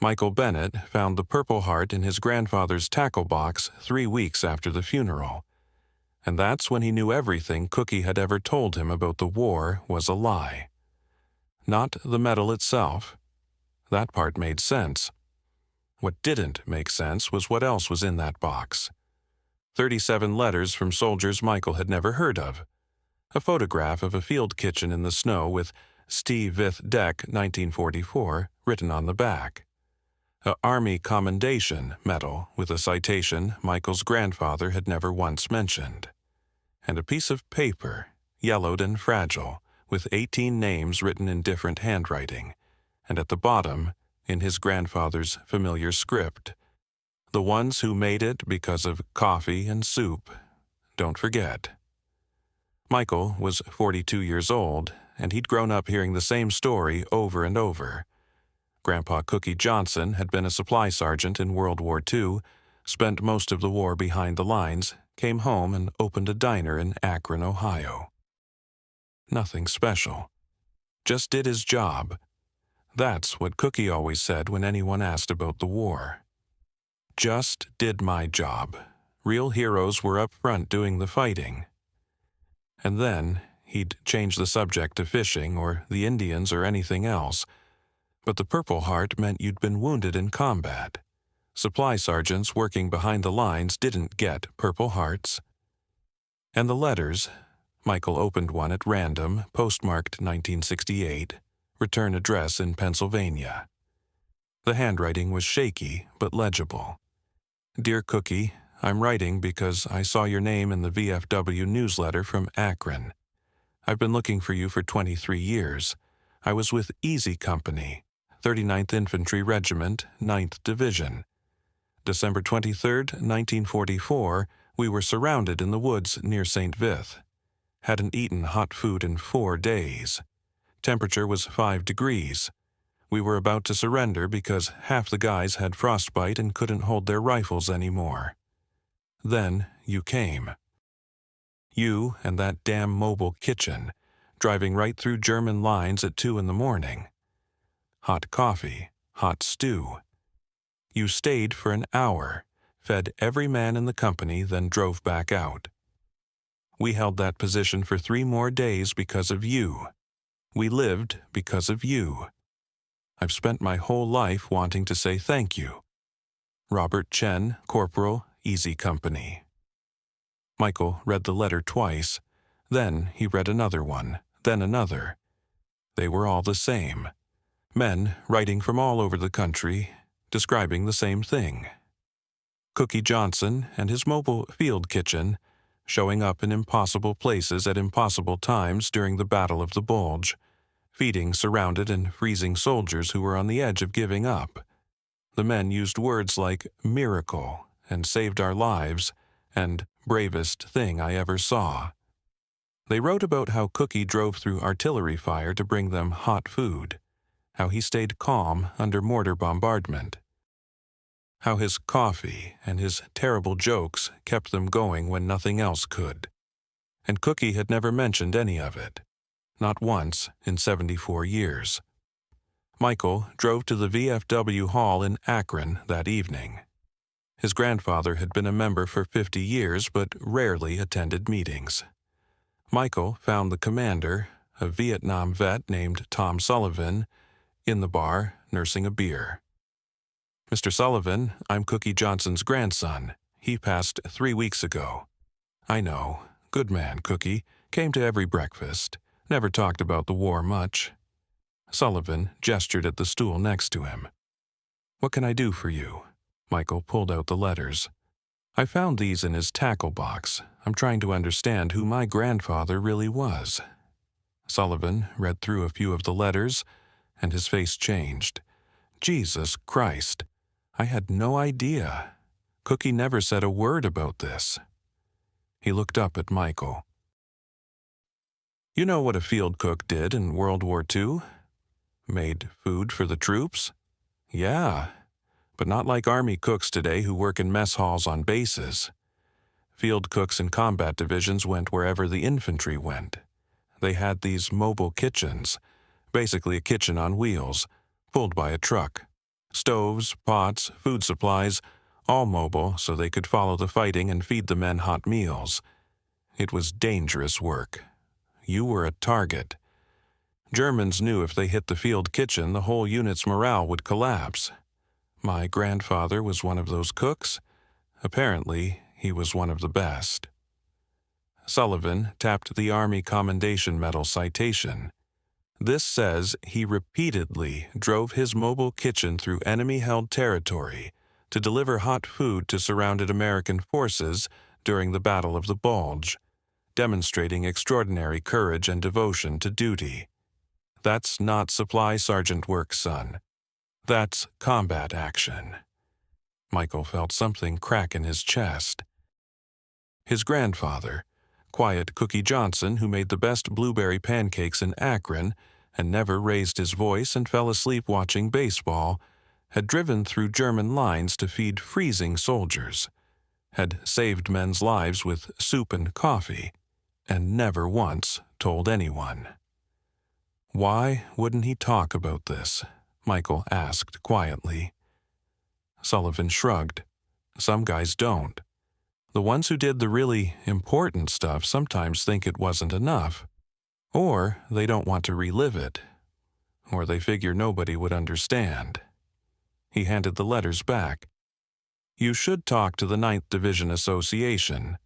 Michael Bennett found the Purple Heart in his grandfather's tackle box 3 weeks after the funeral. And that's when he knew everything Cookie had ever told him about the war was a lie. Not the medal itself. That part made sense. What didn't make sense was what else was in that box. 37 letters from soldiers Michael had never heard of. A photograph of a field kitchen in the snow with Steve Vith Deck 1944 written on the back. A Army Commendation medal with a citation Michael's grandfather had never once mentioned. And a piece of paper, yellowed and fragile, with 18 names written in different handwriting, and at the bottom, in his grandfather's familiar script, "The ones who made it because of coffee and soup, don't forget." Michael was 42 years old, and he'd grown up hearing the same story over and over. Grandpa Cookie Johnson had been a supply sergeant in World War II, spent most of the war behind the lines, came home and opened a diner in Akron, Ohio. Nothing special. Just did his job. That's what Cookie always said when anyone asked about the war. Just did my job. Real heroes were up front doing the fighting. And then he'd change the subject to fishing or the Indians or anything else. But the Purple Heart meant you'd been wounded in combat. Supply sergeants working behind the lines didn't get Purple Hearts. And the letters, Michael opened one at random, postmarked 1968, return address in Pennsylvania. The handwriting was shaky but legible. "Dear Cookie, I'm writing because I saw your name in the VFW newsletter from Akron. I've been looking for you for 23 years. I was with Easy Company, 39th Infantry Regiment, 9th Division. December 23rd, 1944, we were surrounded in the woods near St. Vith. Hadn't eaten hot food in 4 days. Temperature was 5 degrees. We were about to surrender because half the guys had frostbite and couldn't hold their rifles anymore. Then you came. You and that damn mobile kitchen, driving right through German lines at 2 in the morning. Hot coffee, hot stew. You stayed for an hour, fed every man in the company, then drove back out. We held that position for 3 more days because of you. We lived because of you. I've spent my whole life wanting to say thank you. Robert Chen, Corporal, Easy Company." Michael read the letter twice. Then he read another one, then another. They were all the same. Men writing from all over the country, describing the same thing. Cookie Johnson and his mobile field kitchen, showing up in impossible places at impossible times during the Battle of the Bulge, feeding surrounded and freezing soldiers who were on the edge of giving up. The men used words like miracle and saved our lives and bravest thing I ever saw. They wrote about how Cookie drove through artillery fire to bring them hot food, how he stayed calm under mortar bombardment, how his coffee and his terrible jokes kept them going when nothing else could. And Cookie had never mentioned any of it, not once in 74 years. Michael drove to the VFW hall in Akron that evening. His grandfather had been a member for 50 years but rarely attended meetings. Michael found the commander, a Vietnam vet named Tom Sullivan, in the bar nursing a beer. "Mr. Sullivan, I'm Cookie Johnson's grandson. He passed 3 weeks ago." "I know. Good man, Cookie. Came to every breakfast. Never talked about the war much." Sullivan gestured at the stool next to him. "What can I do for you?" Michael pulled out the letters. "I found these in his tackle box. I'm trying to understand who my grandfather really was." Sullivan read through a few of the letters, and his face changed. "Jesus Christ! I had no idea. Cookie never said a word about this." He looked up at Michael. "You know what a field cook did in World War II? Made food for the troops? Yeah, but not like Army cooks today who work in mess halls on bases. Field cooks in combat divisions went wherever the infantry went. They had these mobile kitchens, basically a kitchen on wheels, pulled by a truck. Stoves, pots, food supplies, all mobile so they could follow the fighting and feed the men hot meals. It was dangerous work. You were a target. Germans knew if they hit the field kitchen, the whole unit's morale would collapse. My grandfather was one of those cooks. Apparently, he was one of the best. Sullivan tapped the Army Commendation Medal citation. This says he repeatedly drove his mobile kitchen through enemy-held territory to deliver hot food to surrounded American forces during the Battle of the Bulge, demonstrating extraordinary courage and devotion to duty. That's not supply sergeant work, son. That's combat action. Michael felt something crack in his chest. His grandfather, quiet Cookie Johnson, who made the best blueberry pancakes in Akron and never raised his voice and fell asleep watching baseball, had driven through German lines to feed freezing soldiers, had saved men's lives with soup and coffee, and never once told anyone. Why wouldn't he talk about this? Michael asked quietly. Sullivan shrugged. Some guys don't. The ones who did the really important stuff sometimes think it wasn't enough. Or they don't want to relive it. Or they figure nobody would understand. He handed the letters back. You should talk to the 9th Division Association.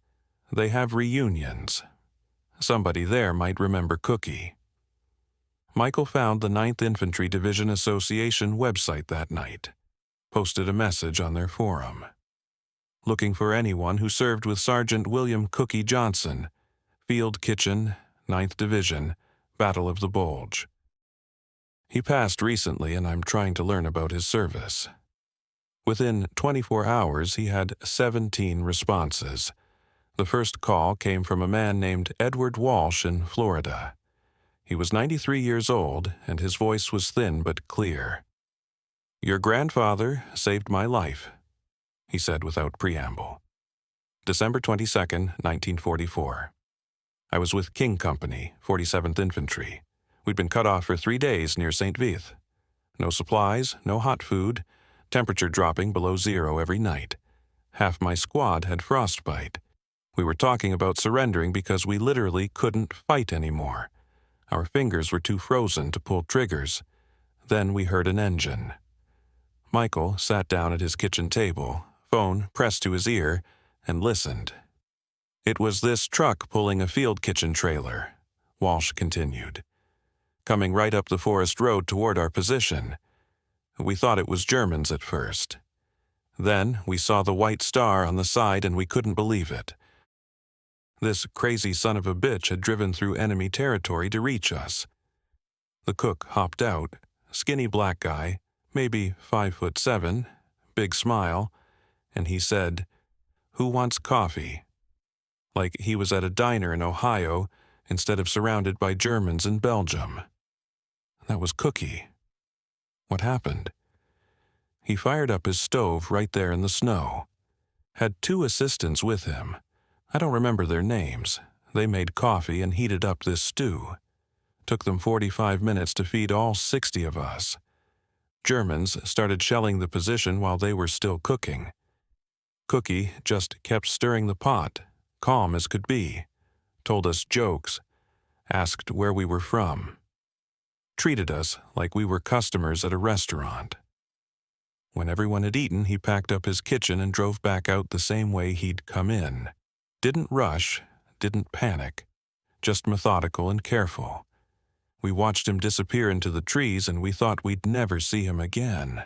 They have reunions. Somebody there might remember Cookie. Michael found the 9th Infantry Division Association website that night, posted a message on their forum. Looking for anyone who served with Sergeant William Cookie Johnson, Field Kitchen, 9th Division, Battle of the Bulge. He passed recently and I'm trying to learn about his service. Within 24 hours, he had 17 responses. The first call came from a man named Edward Walsh in Florida. He was 93 years old, and his voice was thin but clear. Your grandfather saved my life, he said without preamble. December 22, 1944. I was with King Company, 47th Infantry. We'd been cut off for 3 days near St. Vith. No supplies, no hot food, temperature dropping below zero every night. Half my squad had frostbite. We were talking about surrendering because we literally couldn't fight anymore. Our fingers were too frozen to pull triggers. Then we heard an engine. Michael sat down at his kitchen table, phone pressed to his ear, and listened. It was this truck pulling a field kitchen trailer, Walsh continued, coming right up the forest road toward our position. We thought it was Germans at first. Then we saw the white star on the side and we couldn't believe it. This crazy son of a bitch had driven through enemy territory to reach us. The cook hopped out, skinny black guy, maybe 5'7", big smile, and he said, "Who wants coffee?" Like he was at a diner in Ohio instead of surrounded by Germans in Belgium. That was Cookie. What happened? He fired up his stove right there in the snow. Had 2 assistants with him. I don't remember their names. They made coffee and heated up this stew. Took them 45 minutes to feed all 60 of us. Germans started shelling the position while they were still cooking. Cookie just kept stirring the pot, calm as could be, told us jokes, asked where we were from, treated us like we were customers at a restaurant. When everyone had eaten, he packed up his kitchen and drove back out the same way he'd come in. Didn't rush, didn't panic, just methodical and careful. We watched him disappear into the trees and we thought we'd never see him again.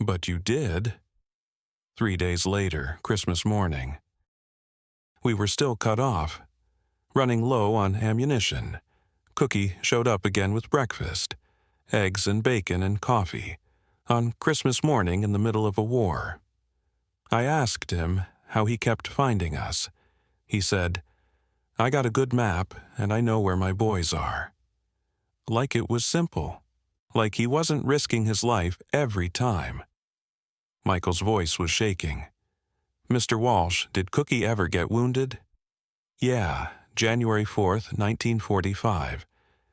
But you did. 3 days later, Christmas morning. We were still cut off, running low on ammunition. Cookie showed up again with breakfast, eggs and bacon and coffee, on Christmas morning in the middle of a war. I asked him how he kept finding us. He said, "I got a good map and I know where my boys are." Like it was simple. Like he wasn't risking his life every time. Michael's voice was shaking. "Mr. Walsh, did Cookie ever get wounded?" "Yeah, January 4th, 1945.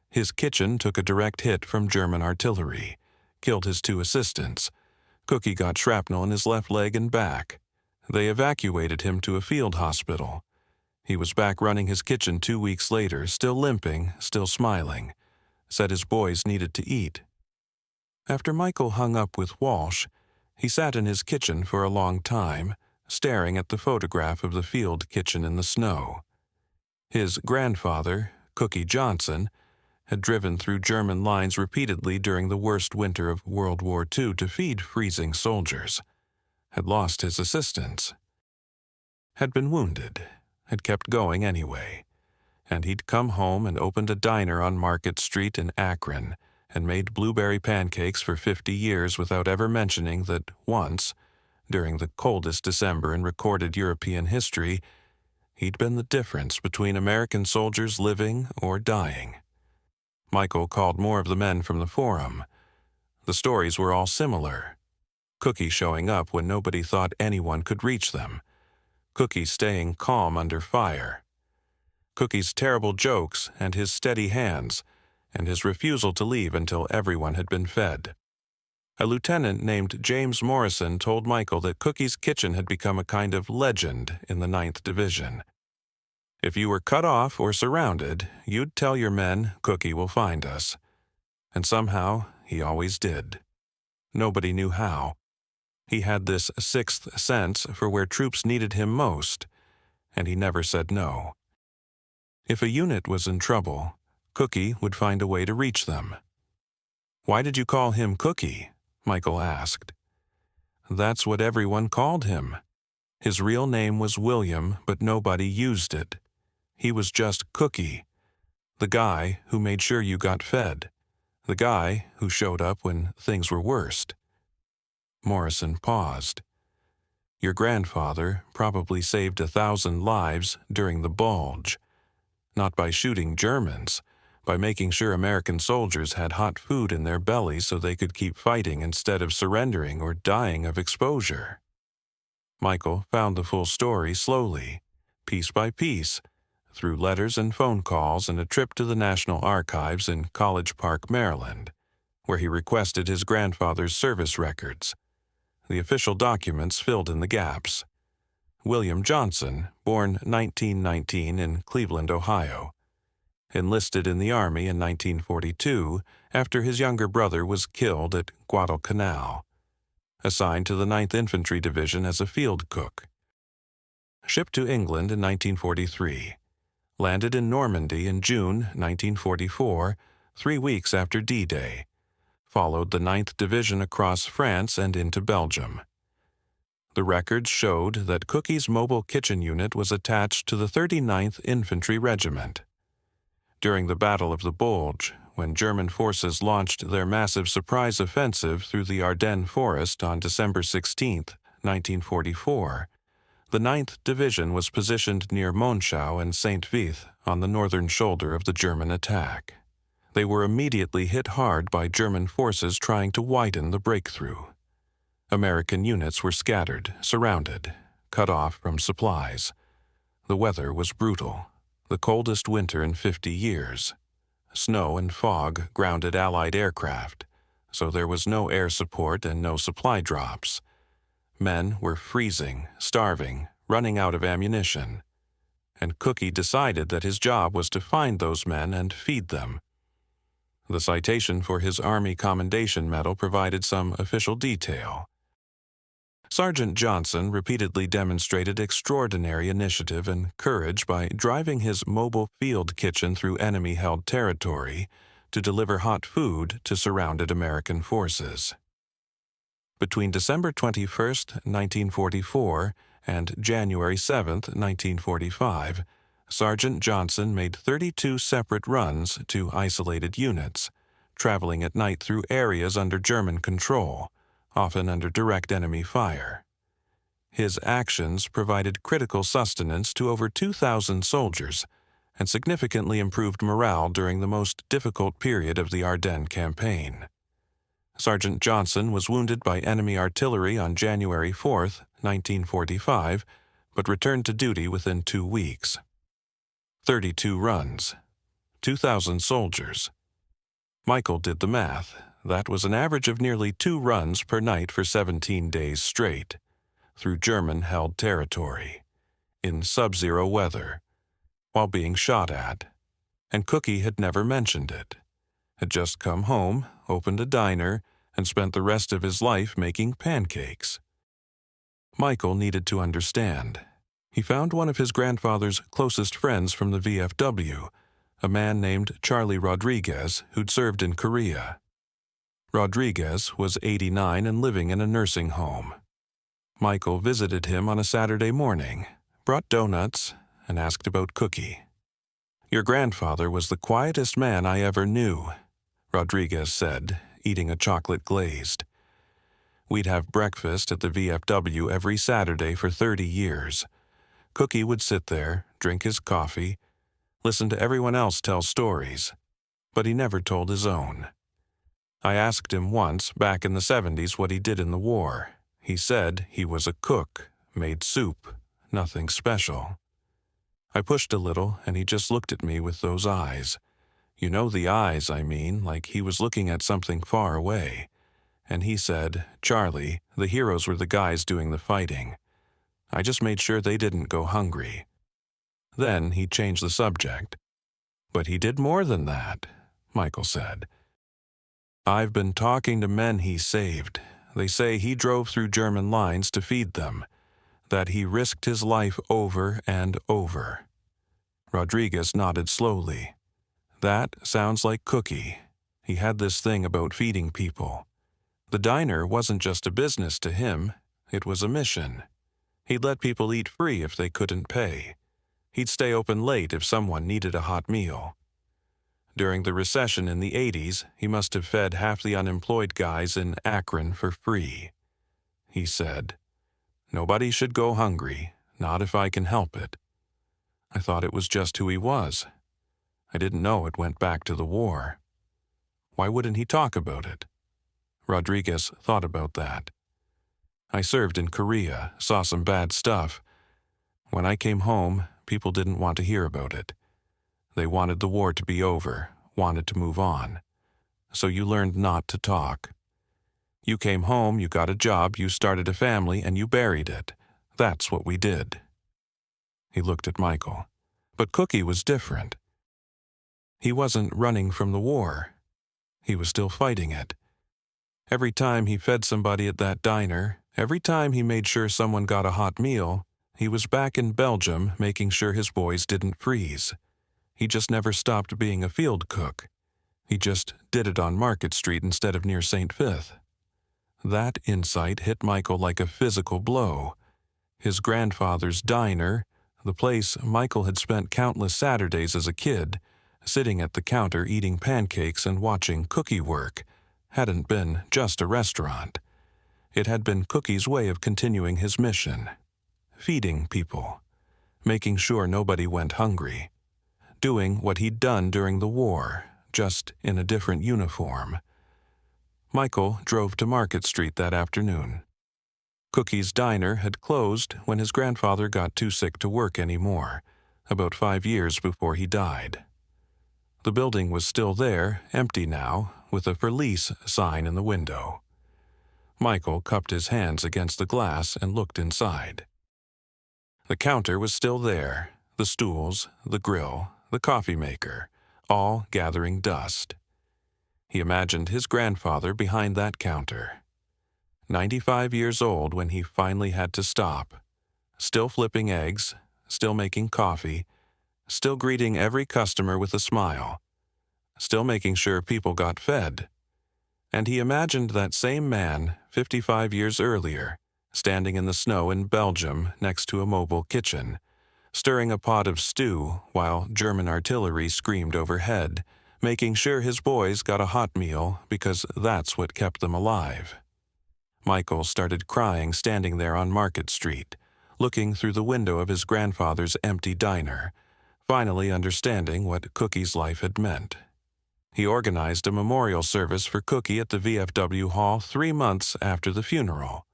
His kitchen took a direct hit from German artillery, killed his 2 assistants, Cookie got shrapnel in his left leg and back. They evacuated him to a field hospital. He was back running his kitchen 2 weeks later, still limping, still smiling. Said his boys needed to eat. After Michael hung up with Walsh, he sat in his kitchen for a long time, staring at the photograph of the field kitchen in the snow. His grandfather, Cookie Johnson, had driven through German lines repeatedly during the worst winter of World War II to feed freezing soldiers, had lost his assistance, had been wounded, had kept going anyway, and he'd come home and opened a diner on Market Street in Akron and made blueberry pancakes for 50 years without ever mentioning that once, during the coldest December in recorded European history, he'd been the difference between American soldiers living or dying. Michael called more of the men from the forum. The stories were all similar. Cookie showing up when nobody thought anyone could reach them. Cookie staying calm under fire. Cookie's terrible jokes and his steady hands, and his refusal to leave until everyone had been fed. A lieutenant named James Morrison told Michael that Cookie's kitchen had become a kind of legend in the 9th Division. If you were cut off or surrounded, you'd tell your men, Cookie will find us. And somehow, he always did. Nobody knew how. He had this sixth sense for where troops needed him most, and he never said no. If a unit was in trouble, Cookie would find a way to reach them. "Why did you call him Cookie?" Michael asked. That's what everyone called him. His real name was William, but nobody used it. He was just Cookie, the guy who made sure you got fed, the guy who showed up when things were worst. Morrison paused. Your grandfather probably saved 1,000 lives during the Bulge, not by shooting Germans, by making sure American soldiers had hot food in their bellies so they could keep fighting instead of surrendering or dying of exposure. Michael found the full story slowly, piece by piece, through letters and phone calls and a trip to the National Archives in College Park, Maryland, where he requested his grandfather's service records. The official documents filled in the gaps. William Johnson, born 1919 in Cleveland, Ohio. Enlisted in the Army in 1942 after his younger brother was killed at Guadalcanal. Assigned to the 9th Infantry Division as a field cook. Shipped to England in 1943. Landed in Normandy in June 1944, 3 weeks after D-Day. Followed the 9th Division across France and into Belgium. The records showed that Cookie's mobile kitchen unit was attached to the 39th Infantry Regiment. During the Battle of the Bulge, when German forces launched their massive surprise offensive through the Ardennes Forest on December 16, 1944, the 9th Division was positioned near Monschau and St. Vith on the northern shoulder of the German attack. They were immediately hit hard by German forces trying to widen the breakthrough. American units were scattered, surrounded, cut off from supplies. The weather was brutal, the coldest winter in 50 years. Snow and fog grounded Allied aircraft, so there was no air support and no supply drops. Men were freezing, starving, running out of ammunition. And Cookie decided that his job was to find those men and feed them. The citation for his Army Commendation Medal provided some official detail. Sergeant Johnson repeatedly demonstrated extraordinary initiative and courage by driving his mobile field kitchen through enemy-held territory to deliver hot food to surrounded American forces. Between December 21, 1944, and January 7, 1945, Sergeant Johnson made 32 separate runs to isolated units, traveling at night through areas under German control, often under direct enemy fire. His actions provided critical sustenance to over 2,000 soldiers and significantly improved morale during the most difficult period of the Ardennes campaign. Sergeant Johnson was wounded by enemy artillery on January 4, 1945, but returned to duty within 2 weeks. 32 runs, 2,000 soldiers. Michael did the math. That was an average of nearly 2 runs per night for 17 days straight, through German-held territory, in sub-zero weather, while being shot at. And Cookie had never mentioned it. Had just come home, opened a diner, and spent the rest of his life making pancakes. Michael needed to understand. He found one of his grandfather's closest friends from the VFW, a man named Charlie Rodriguez, who'd served in Korea. Rodriguez was 89 and living in a nursing home. Michael visited him on a Saturday morning, brought donuts, and asked about Cookie. "Your grandfather was the quietest man I ever knew," Rodriguez said, eating a chocolate glazed. "We'd have breakfast at the VFW every Saturday for 30 years. Cookie would sit there, drink his coffee, listen to everyone else tell stories, but he never told his own. I asked him once, back in the 70s, what he did in the war. He said he was a cook, made soup, nothing special. I pushed a little, and he just looked at me with those eyes. You know the eyes, I mean, like he was looking at something far away. And he said, 'Charlie, the heroes were the guys doing the fighting. I just made sure they didn't go hungry.' Then he changed the subject. 'But he did more than that,' Michael said. 'I've been talking to men he saved. They say he drove through German lines to feed them, that he risked his life over and over.' Rodriguez nodded slowly. 'That sounds like Cookie. He had this thing about feeding people. The diner wasn't just a business to him, it was a mission. He'd let people eat free if they couldn't pay. He'd stay open late if someone needed a hot meal. During the recession in the 80s, he must have fed half the unemployed guys in Akron for free. He said, 'Nobody should go hungry, not if I can help it.' I thought it was just who he was. I didn't know it went back to the war. Why wouldn't he talk about it?" Rodriguez thought about that. "I served in Korea, saw some bad stuff. When I came home, people didn't want to hear about it. They wanted the war to be over, wanted to move on. So you learned not to talk. You came home, you got a job, you started a family, and you buried it. That's what we did." He looked at Michael. But Cookie was different. He wasn't running from the war. He was still fighting it. Every time he fed somebody at that diner, every time he made sure someone got a hot meal, he was back in Belgium making sure his boys didn't freeze. He just never stopped being a field cook. He just did it on Market Street instead of near St. Fifth. That insight hit Michael like a physical blow. His grandfather's diner, the place Michael had spent countless Saturdays as a kid, sitting at the counter eating pancakes and watching Cookie work, hadn't been just a restaurant. It had been Cookie's way of continuing his mission. Feeding people. Making sure nobody went hungry. Doing what he'd done during the war, just in a different uniform. Michael drove to Market Street that afternoon. Cookie's diner had closed when his grandfather got too sick to work anymore, about 5 years before he died. The building was still there, empty now, with a "For Lease" sign in the window. Michael cupped his hands against the glass and looked inside. The counter was still there, the stools, the grill, the coffee maker, all gathering dust. He imagined his grandfather behind that counter. 95 years old when he finally had to stop. Still flipping eggs, still making coffee, still greeting every customer with a smile, still making sure people got fed. And he imagined that same man, 55 years earlier, standing in the snow in Belgium next to a mobile kitchen, stirring a pot of stew while German artillery screamed overhead, making sure his boys got a hot meal because that's what kept them alive. Michael started crying standing there on Market Street, looking through the window of his grandfather's empty diner, finally understanding what Cookie's life had meant. He organized a memorial service for Cookie at the VFW Hall 3 months after the funeral.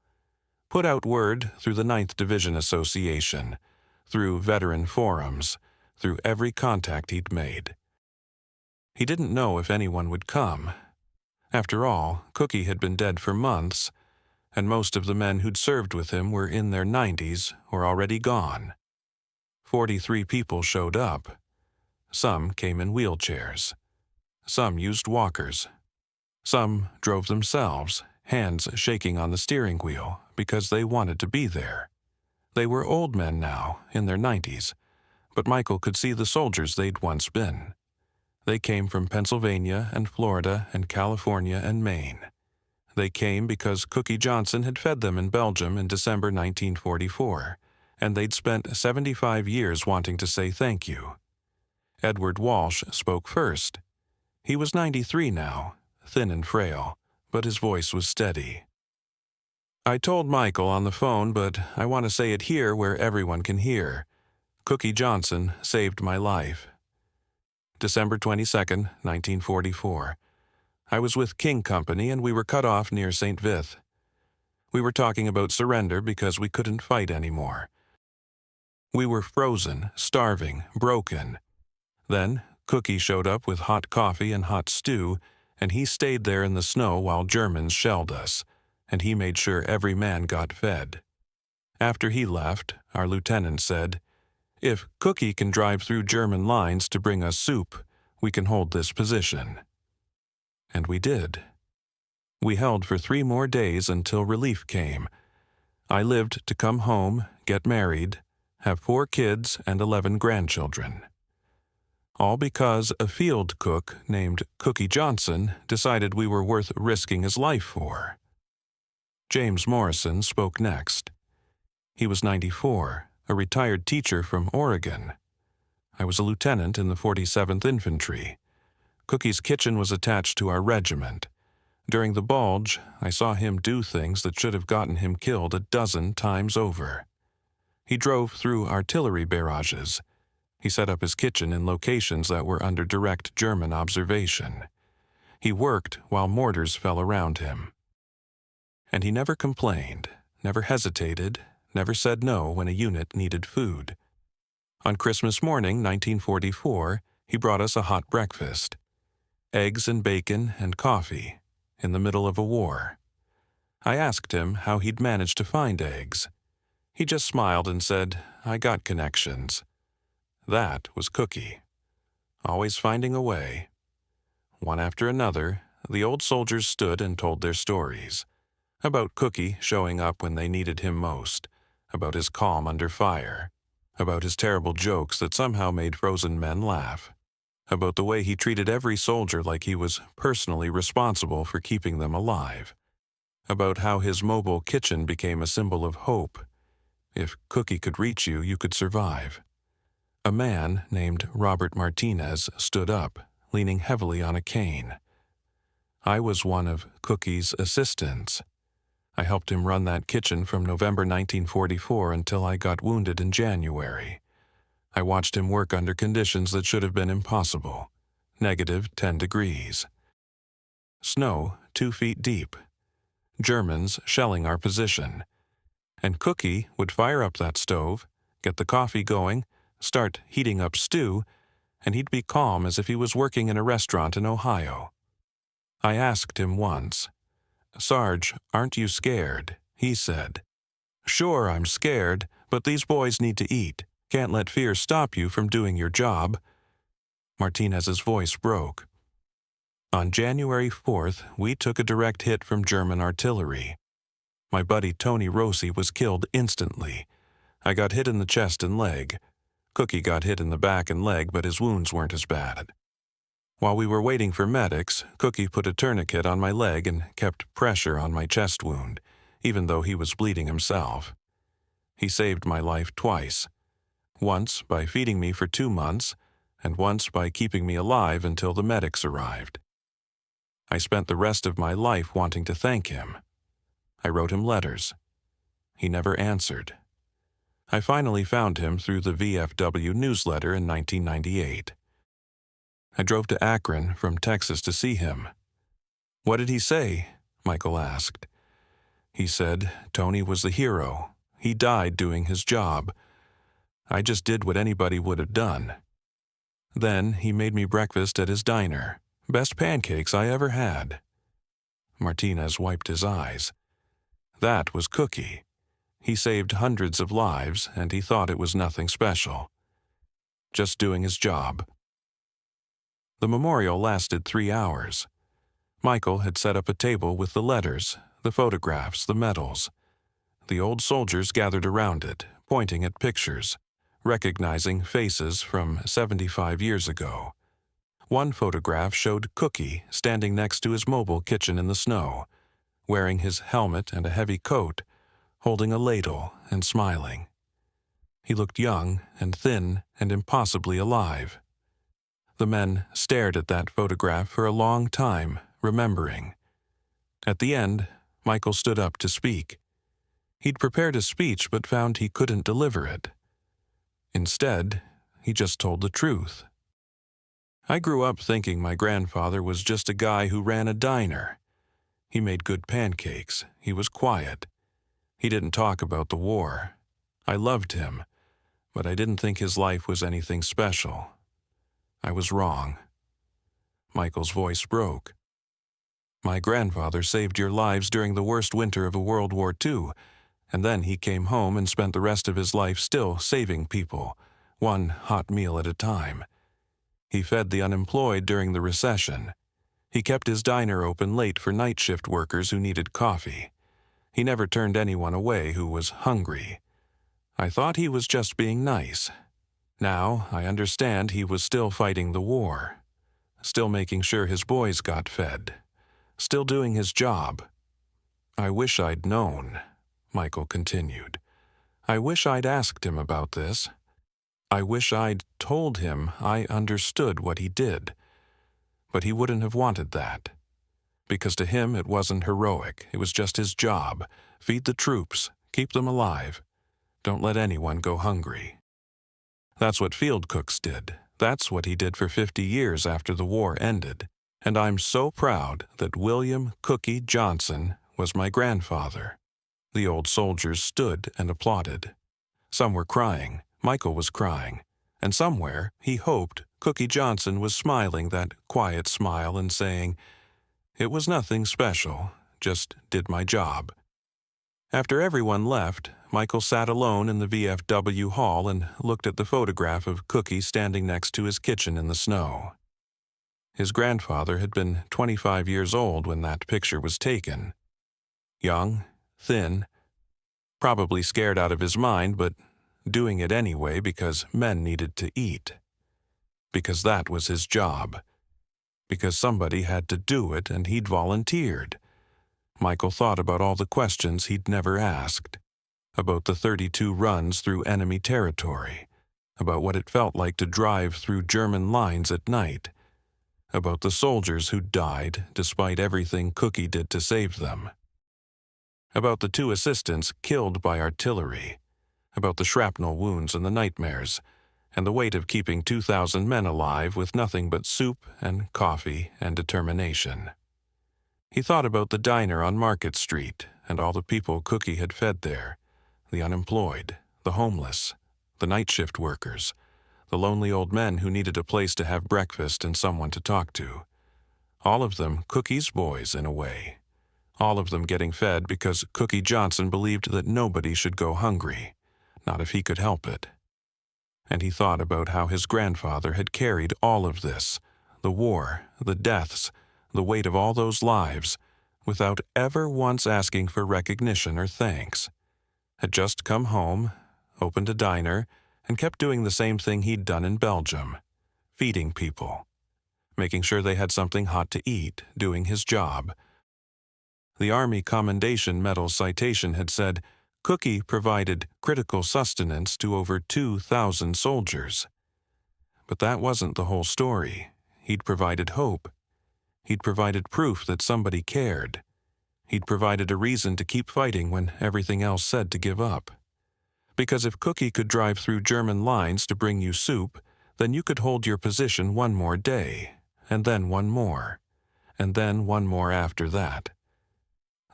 Put out word through the 9th Division Association, through veteran forums, through every contact he'd made. He didn't know if anyone would come. After all, Cookie had been dead for months, and most of the men who'd served with him were in their 90s or already gone. 43 people showed up. Some came in wheelchairs. Some used walkers. Some drove themselves, hands shaking on the steering wheel because they wanted to be there. They were old men now, in their 90s, but Michael could see the soldiers they'd once been. They came from Pennsylvania and Florida and California and Maine. They came because Cookie Johnson had fed them in Belgium in December 1944, and they'd spent 75 years wanting to say thank you. Edward Walsh spoke first. He was 93 now, thin and frail, but his voice was steady. "I told Michael on the phone, but I want to say it here where everyone can hear. Cookie Johnson saved my life." December 22, 1944. I was with King Company and we were cut off near St. Vith. We were talking about surrender because we couldn't fight anymore. We were frozen, starving, broken. Then Cookie showed up with hot coffee and hot stew, and he stayed there in the snow while Germans shelled us, and he made sure every man got fed. After he left, our lieutenant said, "If Cookie can drive through German lines to bring us soup, we can hold this position." And we did. We held for 3 more days until relief came. I lived to come home, get married, have 4 kids and 11 grandchildren. All because a field cook named Cookie Johnson decided we were worth risking his life for. James Morrison spoke next. He was 94, a retired teacher from Oregon. I was a lieutenant in the 47th Infantry. Cookie's kitchen was attached to our regiment. During the Bulge, I saw him do things that should have gotten him killed a dozen times over. He drove through artillery barrages. He set up his kitchen in locations that were under direct German observation. He worked while mortars fell around him. And he never complained, never hesitated, never said no when a unit needed food. On Christmas morning, 1944, he brought us a hot breakfast. Eggs and bacon and coffee, in the middle of a war. I asked him how he'd managed to find eggs. He just smiled and said, "I got connections." That was Cookie. Always finding a way. One after another, the old soldiers stood and told their stories. About Cookie showing up when they needed him most. About his calm under fire. About his terrible jokes that somehow made frozen men laugh. About the way he treated every soldier like he was personally responsible for keeping them alive. About how his mobile kitchen became a symbol of hope. If Cookie could reach you, you could survive. A man named Robert Martinez stood up, leaning heavily on a cane. I was one of Cookie's assistants. I helped him run that kitchen from November 1944 until I got wounded in January. I watched him work under conditions that should have been impossible. -10 degrees. Snow 2 feet deep. Germans shelling our position. And Cookie would fire up that stove, get the coffee going, start heating up stew, and he'd be calm as if he was working in a restaurant in Ohio. I asked him once, "Sarge, aren't you scared?" He said, "Sure, I'm scared, but these boys need to eat. Can't let fear stop you from doing your job." Martinez's voice broke. On January 4th, we took a direct hit from German artillery. My buddy Tony Rossi was killed instantly. I got hit in the chest and leg. Cookie got hit in the back and leg, but his wounds weren't as bad. While we were waiting for medics, Cookie put a tourniquet on my leg and kept pressure on my chest wound, even though he was bleeding himself. He saved my life twice. Once by feeding me for 2 months, and once by keeping me alive until the medics arrived. I spent the rest of my life wanting to thank him. I wrote him letters. He never answered. I finally found him through the VFW newsletter in 1998. I drove to Akron from Texas to see him. "What did he say?" Michael asked. He said Tony was the hero. He died doing his job. I just did what anybody would have done. Then he made me breakfast at his diner. Best pancakes I ever had. Martinez wiped his eyes. That was Cookie. He saved hundreds of lives, and he thought it was nothing special. Just doing his job. The memorial lasted 3 hours. Michael had set up a table with the letters, the photographs, the medals. The old soldiers gathered around it, pointing at pictures, recognizing faces from 75 years ago. One photograph showed Cookie standing next to his mobile kitchen in the snow, wearing his helmet and a heavy coat, holding a ladle and smiling. He looked young and thin and impossibly alive. The men stared at that photograph for a long time, remembering. At the end, Michael stood up to speak. He'd prepared a speech but found he couldn't deliver it. Instead, he just told the truth. I grew up thinking my grandfather was just a guy who ran a diner. He made good pancakes. He was quiet. He didn't talk about the war. I loved him, but I didn't think his life was anything special. I was wrong. Michael's voice broke. My grandfather saved your lives during the worst winter of World War II, and then he came home and spent the rest of his life still saving people, one hot meal at a time. He fed the unemployed during the recession. He kept his diner open late for night shift workers who needed coffee. He never turned anyone away who was hungry. I thought he was just being nice. Now I understand he was still fighting the war, still making sure his boys got fed, still doing his job. I wish I'd known, Michael continued. I wish I'd asked him about this. I wish I'd told him I understood what he did. But he wouldn't have wanted that. Because to him it wasn't heroic, it was just his job. Feed the troops, keep them alive. Don't let anyone go hungry. That's what field cooks did. That's what he did for 50 years after the war ended. And I'm so proud that William Cookie Johnson was my grandfather. The old soldiers stood and applauded. Some were crying. Michael was crying. And somewhere, he hoped Cookie Johnson was smiling that quiet smile and saying, "It was nothing special, just did my job." After everyone left, Michael sat alone in the VFW hall and looked at the photograph of Cookie standing next to his kitchen in the snow. His grandfather had been 25 years old when that picture was taken. Young, thin, probably scared out of his mind, but doing it anyway because men needed to eat. Because that was his job. Because somebody had to do it and he'd volunteered. Michael thought about all the questions he'd never asked. About the 32 runs through enemy territory. About what it felt like to drive through German lines at night. About the soldiers who died despite everything Cookie did to save them. About the 2 assistants killed by artillery. About the shrapnel wounds and the nightmares, and the weight of keeping 2,000 men alive with nothing but soup and coffee and determination. He thought about the diner on Market Street and all the people Cookie had fed there, the unemployed, the homeless, the night shift workers, the lonely old men who needed a place to have breakfast and someone to talk to. All of them Cookie's boys in a way. All of them getting fed because Cookie Johnson believed that nobody should go hungry. Not if he could help it. And he thought about how his grandfather had carried all of this, the war, the deaths, the weight of all those lives, without ever once asking for recognition or thanks. Had just come home, opened a diner, and kept doing the same thing he'd done in Belgium, feeding people, making sure they had something hot to eat, doing his job. The Army Commendation Medal citation had said, Cookie provided critical sustenance to over 2,000 soldiers. But that wasn't the whole story. He'd provided hope. He'd provided proof that somebody cared. He'd provided a reason to keep fighting when everything else said to give up. Because if Cookie could drive through German lines to bring you soup, then you could hold your position one more day, and then one more, and then one more after that.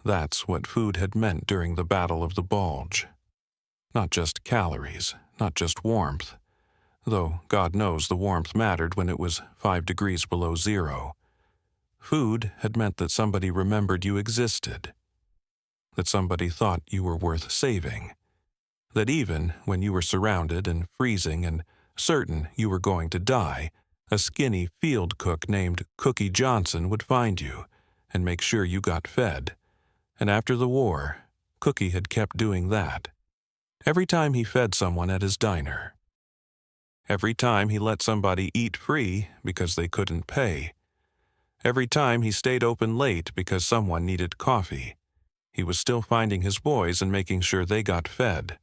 That's what food had meant during the Battle of the Bulge. Not just calories, not just warmth, though God knows the warmth mattered when it was 5 degrees below zero. Food had meant that somebody remembered you existed, that somebody thought you were worth saving, that even when you were surrounded and freezing and certain you were going to die, a skinny field cook named Cookie Johnson would find you and make sure you got fed. And after the war, Cookie had kept doing that. Every time he fed someone at his diner. Every time he let somebody eat free because they couldn't pay. Every time he stayed open late because someone needed coffee. He was still finding his boys and making sure they got fed.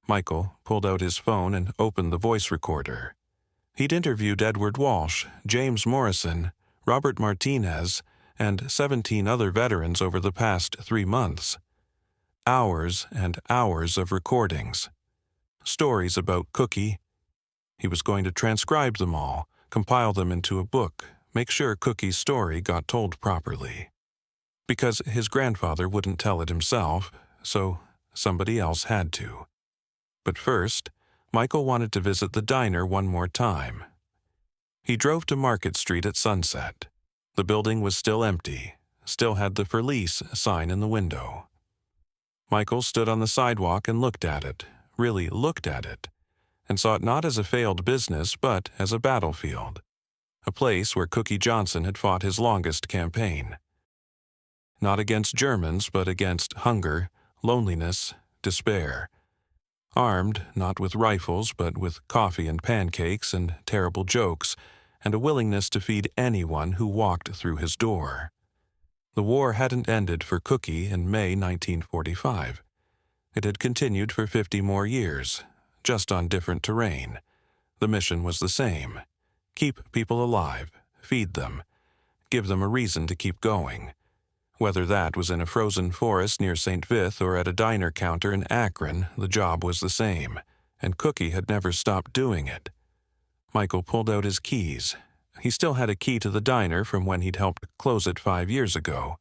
Michael pulled out his phone and opened the voice recorder. He'd interviewed Edward Walsh, James Morrison, Robert Martinez, and 17 other veterans over the past 3 months. Hours and hours of recordings. Stories about Cookie. He was going to transcribe them all, compile them into a book, make sure Cookie's story got told properly. Because his grandfather wouldn't tell it himself, so somebody else had to. But first, Michael wanted to visit the diner one more time. He drove to Market Street at sunset. The building was still empty, still had the For Lease sign in the window. Michael stood on the sidewalk and looked at it, really looked at it, and saw it not as a failed business but as a battlefield, a place where Cookie Johnson had fought his longest campaign. Not against Germans but against hunger, loneliness, despair. Armed not with rifles but with coffee and pancakes and terrible jokes, and a willingness to feed anyone who walked through his door. The war hadn't ended for Cookie in May 1945. It had continued for 50 more years, just on different terrain. The mission was the same. Keep people alive, feed them, give them a reason to keep going. Whether that was in a frozen forest near St. Vith or at a diner counter in Akron, the job was the same, and Cookie had never stopped doing it. Michael pulled out his keys. He still had a key to the diner from when he'd helped close it 5 years ago.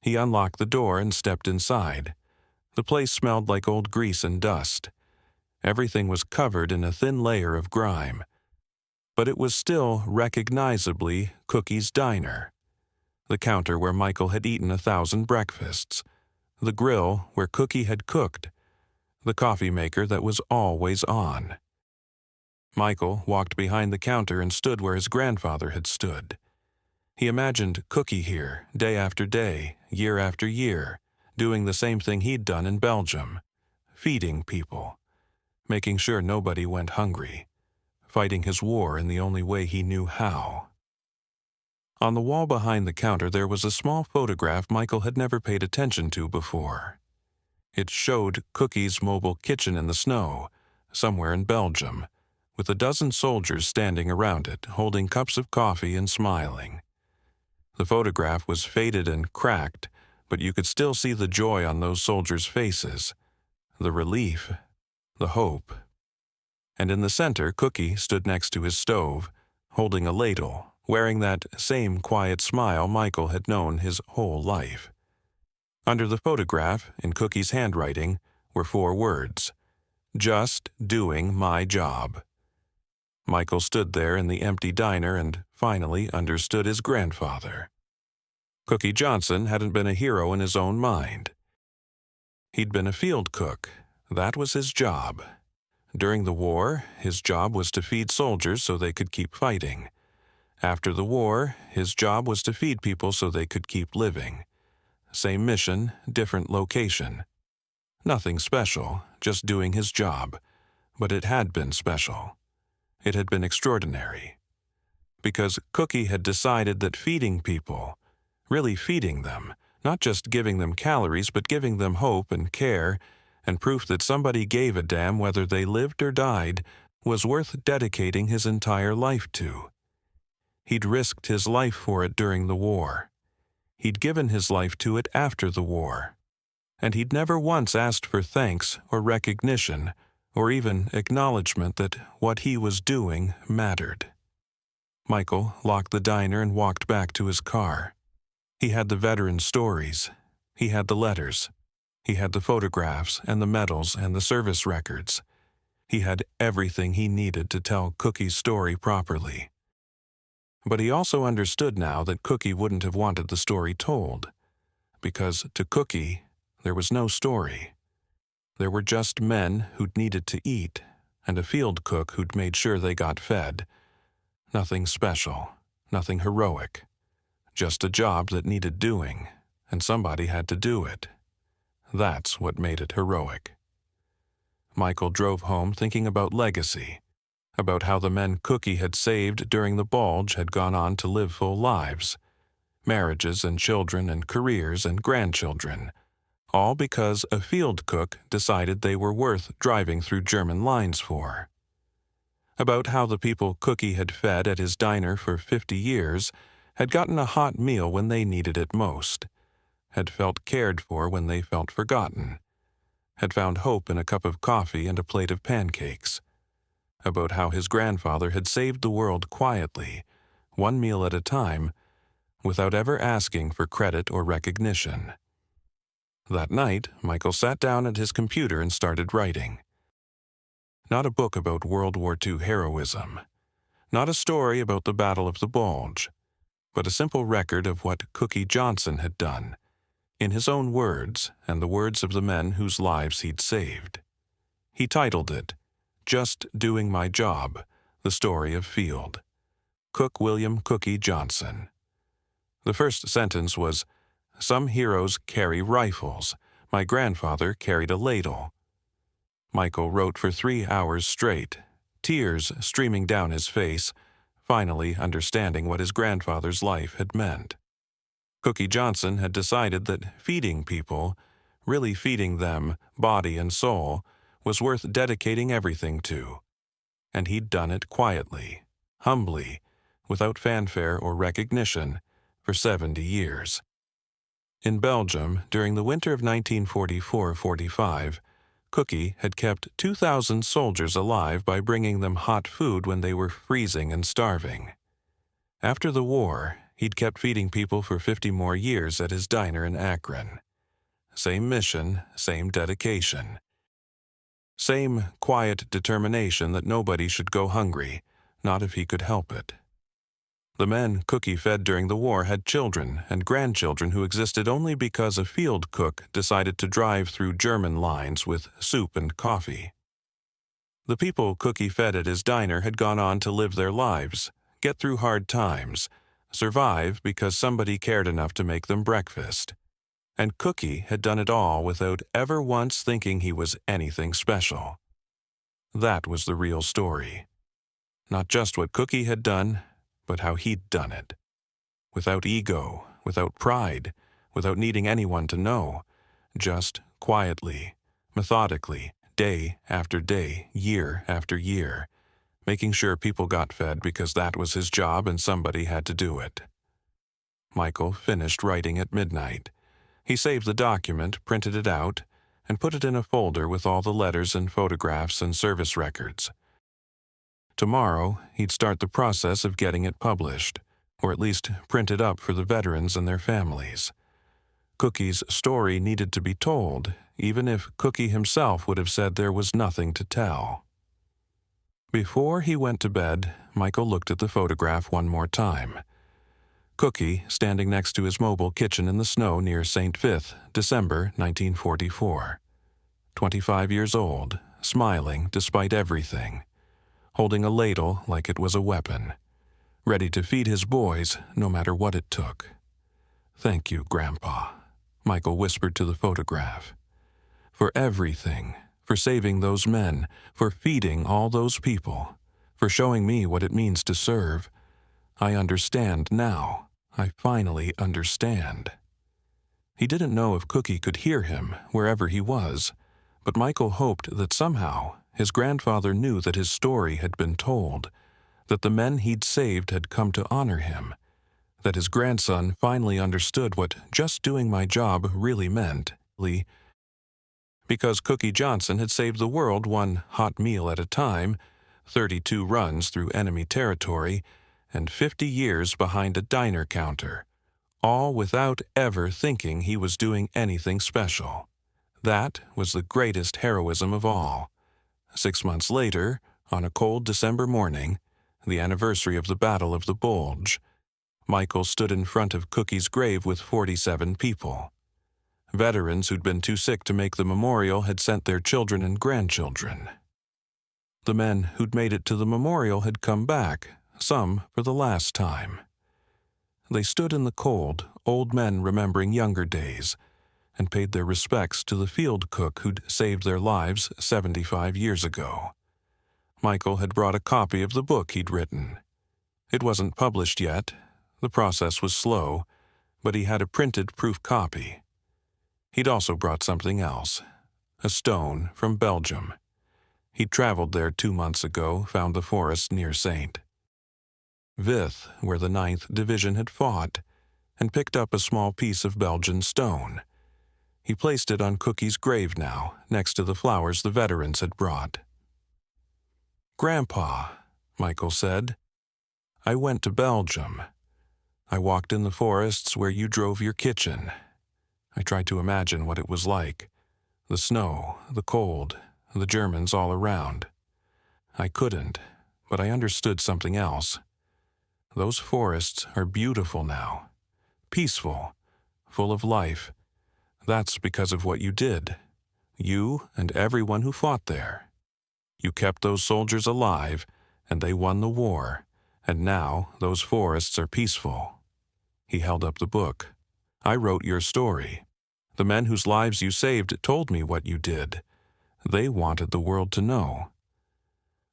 He unlocked the door and stepped inside. The place smelled like old grease and dust. Everything was covered in a thin layer of grime. But it was still recognizably Cookie's diner. The counter where Michael had eaten 1,000 breakfasts. The grill where Cookie had cooked. The coffee maker that was always on. Michael walked behind the counter and stood where his grandfather had stood. He imagined Cookie here, day after day, year after year, doing the same thing he'd done in Belgium, feeding people, making sure nobody went hungry, fighting his war in the only way he knew how. On the wall behind the counter there was a small photograph Michael had never paid attention to before. It showed Cookie's mobile kitchen in the snow, somewhere in Belgium, with a dozen soldiers standing around it, holding cups of coffee and smiling. The photograph was faded and cracked, but you could still see the joy on those soldiers' faces, the relief, the hope. And in the center, Cookie stood next to his stove, holding a ladle, wearing that same quiet smile Michael had known his whole life. Under the photograph, in Cookie's handwriting, were 4 words: "Just doing my job." Michael stood there in the empty diner and finally understood his grandfather. Cookie Johnson hadn't been a hero in his own mind. He'd been a field cook. That was his job. During the war, his job was to feed soldiers so they could keep fighting. After the war, his job was to feed people so they could keep living. Same mission, different location. Nothing special, just doing his job. But it had been special. It had been extraordinary. Because Cookie had decided that feeding people, really feeding them, not just giving them calories but giving them hope and care, and proof that somebody gave a damn whether they lived or died, was worth dedicating his entire life to. He'd risked his life for it during the war. He'd given his life to it after the war. And he'd never once asked for thanks or recognition or even acknowledgement that what he was doing mattered. Michael locked the diner and walked back to his car. He had the veteran stories. He had the letters. He had the photographs and the medals and the service records. He had everything he needed to tell Cookie's story properly. But he also understood now that Cookie wouldn't have wanted the story told, because to Cookie, there was no story. There were just men who'd needed to eat, and a field cook who'd made sure they got fed. Nothing special, nothing heroic. Just a job that needed doing, and somebody had to do it. That's what made it heroic. Michael drove home thinking about legacy, about how the men Cookie had saved during the Bulge had gone on to live full lives, marriages and children and careers and grandchildren, all because a field cook decided they were worth driving through German lines for. About how the people Cookie had fed at his diner for 50 years had gotten a hot meal when they needed it most, had felt cared for when they felt forgotten, had found hope in a cup of coffee and a plate of pancakes. About how his grandfather had saved the world quietly, one meal at a time, without ever asking for credit or recognition. That night, Michael sat down at his computer and started writing. Not a book about World War II heroism, not a story about the Battle of the Bulge, but a simple record of what Cookie Johnson had done, in his own words and the words of the men whose lives he'd saved. He titled it, "Just Doing My Job, The Story of Field." Cook William Cookie Johnson. The first sentence was, "Some heroes carry rifles. My grandfather carried a ladle." Michael wrote for 3 hours straight, tears streaming down his face, finally understanding what his grandfather's life had meant. Cookie Johnson had decided that feeding people, really feeding them, body and soul, was worth dedicating everything to. And he'd done it quietly, humbly, without fanfare or recognition, for 70 years. In Belgium, during the winter of 1944-45, Cookie had kept 2,000 soldiers alive by bringing them hot food when they were freezing and starving. After the war, he'd kept feeding people for 50 more years at his diner in Akron. Same mission, same dedication. Same quiet determination that nobody should go hungry, not if he could help it. The men Cookie fed during the war had children and grandchildren who existed only because a field cook decided to drive through German lines with soup and coffee. The people Cookie fed at his diner had gone on to live their lives, get through hard times, survive because somebody cared enough to make them breakfast. And Cookie had done it all without ever once thinking he was anything special. That was the real story. Not just what Cookie had done, but how he'd done it. Without ego, without pride, without needing anyone to know, just quietly, methodically, day after day, year after year, making sure people got fed because that was his job and somebody had to do it. Michael finished writing at midnight. He saved the document, printed it out, and put it in a folder with all the letters and photographs and service records. Tomorrow, he'd start the process of getting it published, or at least printed up for the veterans and their families. Cookie's story needed to be told, even if Cookie himself would have said there was nothing to tell. Before he went to bed, Michael looked at the photograph one more time. Cookie standing next to his mobile kitchen in the snow near St. Vith, December 1944. 25 years old, smiling despite everything, holding a ladle like it was a weapon, ready to feed his boys no matter what it took. "Thank you, Grandpa," Michael whispered to the photograph. "For everything, for saving those men, for feeding all those people, for showing me what it means to serve. I understand now. I finally understand." He didn't know if Cookie could hear him wherever he was, but Michael hoped that somehow his grandfather knew that his story had been told, that the men he'd saved had come to honor him, that his grandson finally understood what just doing my job really meant, because Cookie Johnson had saved the world one hot meal at a time, 32 runs through enemy territory, and 50 years behind a diner counter, all without ever thinking he was doing anything special. That was the greatest heroism of all. 6 months later, on a cold December morning, the anniversary of the Battle of the Bulge. Michael stood in front of Cookie's grave with 47 people. Veterans who'd been too sick to make the memorial had sent their children and grandchildren. The men who'd made it to the memorial had come back, some for the last time. They stood in the cold, old men remembering younger days, and paid their respects to the field cook who'd saved their lives 75 years ago. Michael had brought a copy of the book he'd written. It wasn't published yet. The process was slow, but he had a printed proof copy. He'd also brought something else, a stone from Belgium. He'd traveled there 2 months ago, found the forest near St. Vith, where the 9th Division had fought, and picked up a small piece of Belgian stone. He placed it on Cookie's grave now, next to the flowers the veterans had brought. "Grandpa," Michael said, "I went to Belgium. I walked in the forests where you drove your kitchen. I tried to imagine what it was like. The snow, the cold, the Germans all around. I couldn't, but I understood something else. Those forests are beautiful now, peaceful, full of life. That's because of what you did. You and everyone who fought there. You kept those soldiers alive, and they won the war, and now those forests are peaceful." He held up the book. "I wrote your story. The men whose lives you saved told me what you did. They wanted the world to know.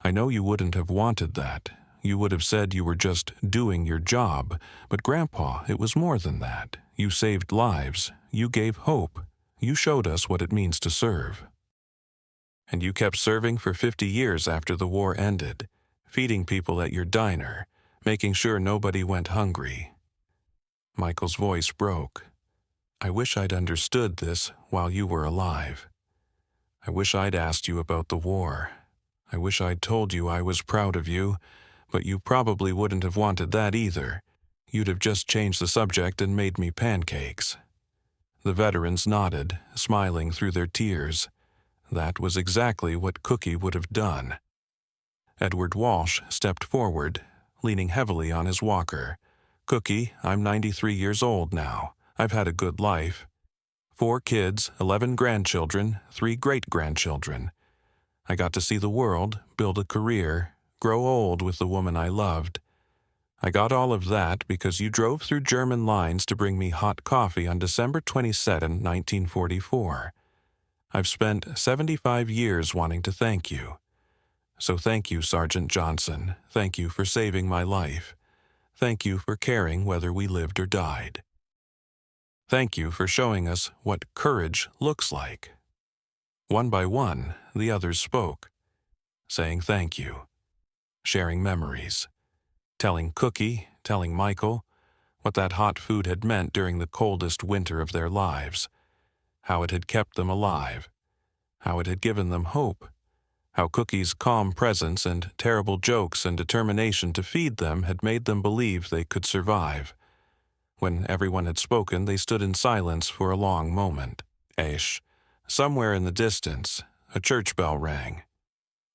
I know you wouldn't have wanted that. You would have said you were just doing your job, but Grandpa, it was more than that. You saved lives. You gave hope. You showed us what it means to serve. And you kept serving for 50 years after the war ended, feeding people at your diner, making sure nobody went hungry." Michael's voice broke. "I wish I'd understood this while you were alive. I wish I'd asked you about the war. I wish I'd told you I was proud of you, but you probably wouldn't have wanted that either. You'd have just changed the subject and made me pancakes." The veterans nodded, smiling through their tears. That was exactly what Cookie would have done. Edward Walsh stepped forward, leaning heavily on his walker. "Cookie, I'm 93 years old now. I've had a good life. 4 kids, 11 grandchildren, 3 great-grandchildren. I got to see the world, build a career, grow old with the woman I loved. I got all of that because you drove through German lines to bring me hot coffee on December 22, 1944. I've spent 75 years wanting to thank you. So thank you, Sergeant Johnson. Thank you for saving my life. Thank you for caring whether we lived or died. Thank you for showing us what courage looks like." One by one, the others spoke, saying thank you, sharing memories, telling Cookie, telling Michael, what that hot food had meant during the coldest winter of their lives, how it had kept them alive, how it had given them hope, how Cookie's calm presence and terrible jokes and determination to feed them had made them believe they could survive. When everyone had spoken, they stood in silence for a long moment. Somewhere in the distance, a church bell rang.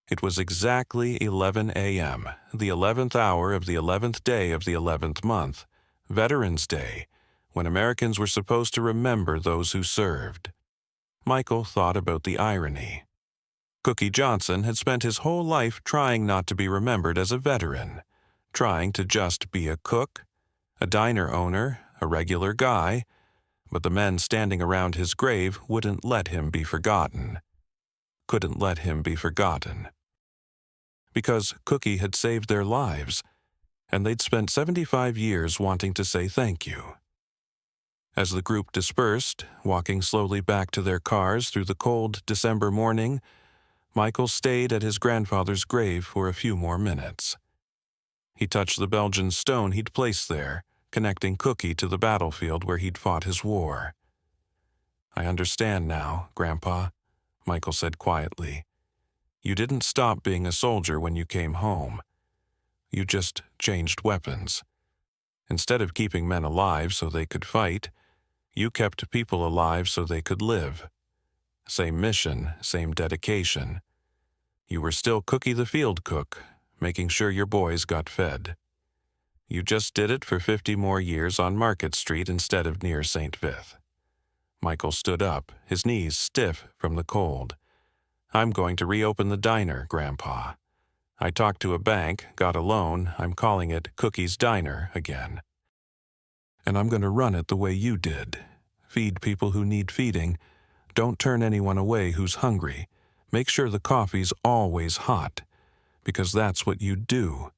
It was exactly 11 a.m., the 11th hour of the 11th day of the 11th month, Veterans Day, when Americans were supposed to remember those who served. Michael thought about the irony. Cookie Johnson had spent his whole life trying not to be remembered as a veteran, trying to just be a cook, a diner owner, a regular guy, but the men standing around his grave wouldn't let him be forgotten. Couldn't let him be forgotten. Because Cookie had saved their lives, and they'd spent 75 years wanting to say thank you. As the group dispersed, walking slowly back to their cars through the cold December morning, Michael stayed at his grandfather's grave for a few more minutes. He touched the Belgian stone he'd placed there, connecting Cookie to the battlefield where he'd fought his war. "I understand now, Grandpa," Michael said quietly. "You didn't stop being a soldier when you came home. You just changed weapons. Instead of keeping men alive so they could fight, you kept people alive so they could live. Same mission, same dedication. You were still Cookie the field cook, making sure your boys got fed. You just did it for 50 more years on Market Street instead of near St. Vith. Michael stood up, his knees stiff from the cold. I'm going to reopen the diner, Grandpa. I talked to a bank, got a loan, I'm calling it Cookie's Diner again. And I'm going to run it the way you did. Feed people who need feeding. Don't turn anyone away who's hungry. Make sure the coffee's always hot. Because that's what you do.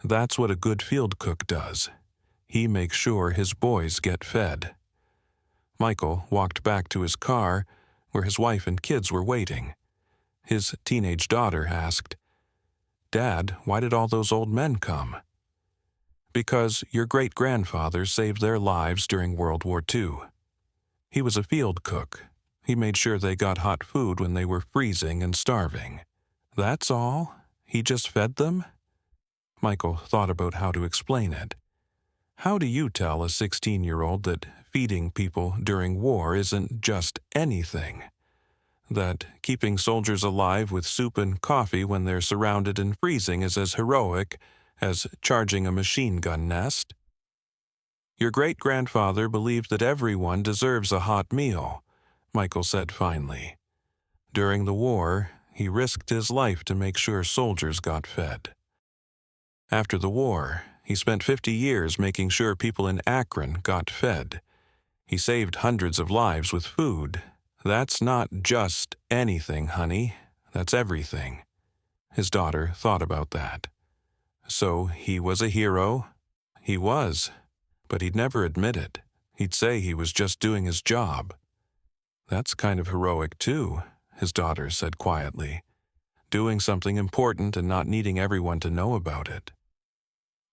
That's what a good field cook does. He makes sure his boys get fed. Michael walked back to his car, where his wife and kids were waiting. His teenage daughter asked, "Dad, why did all those old men come?" "Because your great-grandfather saved their lives during World War II. He was a field cook. He made sure they got hot food when they were freezing and starving. That's all? He just fed them?" Michael thought about how to explain it. How do you tell a 16-year-old that feeding people during war isn't just anything? That keeping soldiers alive with soup and coffee when they're surrounded and freezing is as heroic as charging a machine gun nest? Your great-grandfather believed that everyone deserves a hot meal, Michael said finally. During the war, he risked his life to make sure soldiers got fed. After the war, he spent 50 years making sure people in Akron got fed. He saved hundreds of lives with food. That's not just anything, honey. That's everything. His daughter thought about that. So he was a hero? He was. But he'd never admit it. He'd say he was just doing his job. That's kind of heroic too, his daughter said quietly. Doing something important and not needing everyone to know about it.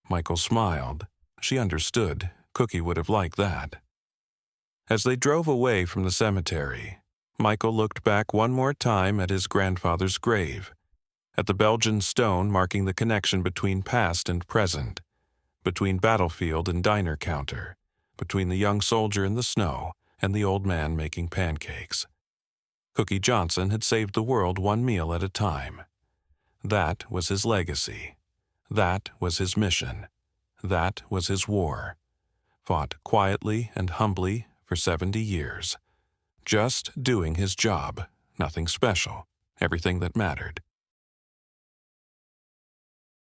Michael smiled. She understood. Cookie would have liked that. As they drove away from the cemetery, Michael looked back one more time at his grandfather's grave, at the Belgian stone marking the connection between past and present, between battlefield and diner counter, between the young soldier in the snow and the old man making pancakes. Cookie Johnson had saved the world one meal at a time. That was his legacy. That was his mission. That was his war. Fought quietly and humbly for 70 years. Just doing his job, nothing special, everything that mattered.